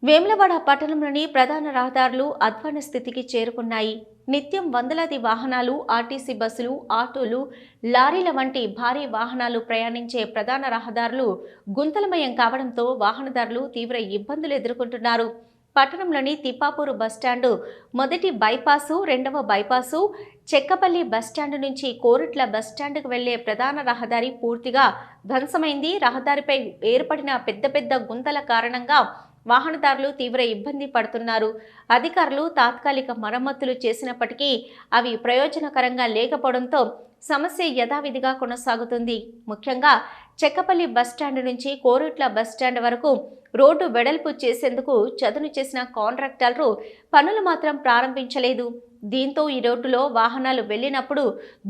వేములవాడ పట్టణంలోని ప్రధాన రహదారులు అధ్వాన స్థితికి చేరుకున్నాయి. నిత్యం వందలాది వాహనాలు, ఆర్టీసీ బస్సులు, ఆటోలు, లారీల వంటి భారీ వాహనాలు ప్రయాణించే ప్రధాన రహదారులు గుంతలమయం కావడంతో వాహనదారులు తీవ్ర ఇబ్బందులు ఎదుర్కొంటున్నారు. పట్టణంలోని తిప్పాపూరు బస్టాండు మొదటి బైపాసు, రెండవ బైపాసు, చెక్కపల్లి బస్టాండు నుంచి కోరుట్ల బస్టాండుకు వెళ్లే ప్రధాన రహదారి పూర్తిగా ధ్వంసమైంది. రహదారిపై ఏర్పడిన పెద్ద పెద్ద గుంతల కారణంగా వాహనదారులు తీవ్ర ఇబ్బంది పడుతున్నారు. అధికారులు తాత్కాలిక మరమ్మతులు చేసినప్పటికీ అవి ప్రయోజనకరంగా లేకపోవడంతో సమస్య యథావిధిగా కొనసాగుతుంది. ముఖ్యంగా చెక్కపల్లి బస్టాండ్ నుంచి కోరుట్ల బస్టాండ్ వరకు రోడ్డు వెడల్పు చేసేందుకు చదును చేసిన కాంట్రాక్టర్లు పనులు మాత్రం ప్రారంభించలేదు. దీంతో ఈ రోడ్డులో వాహనాలు వెళ్లినప్పుడు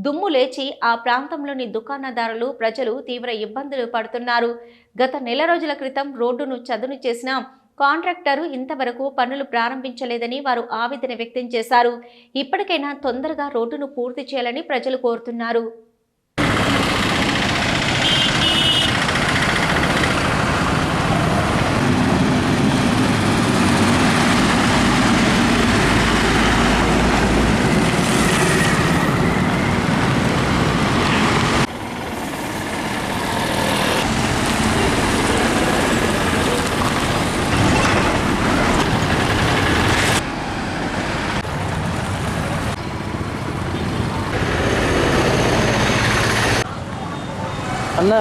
దుమ్ము లేచి ఆ ప్రాంతంలోని దుకాణదారులు, ప్రజలు తీవ్ర ఇబ్బందులు పడుతున్నారు. గత నెల రోజుల క్రితం రోడ్డును చదును చేసిన కాంట్రాక్టరు ఇంతవరకు పనులు ప్రారంభించలేదని వారు ఆవేదన వ్యక్తం చేశారు. ఇప్పటికైనా తొందరగా రోడ్డును పూర్తి చేయాలని ప్రజలు కోరుతున్నారు. అన్న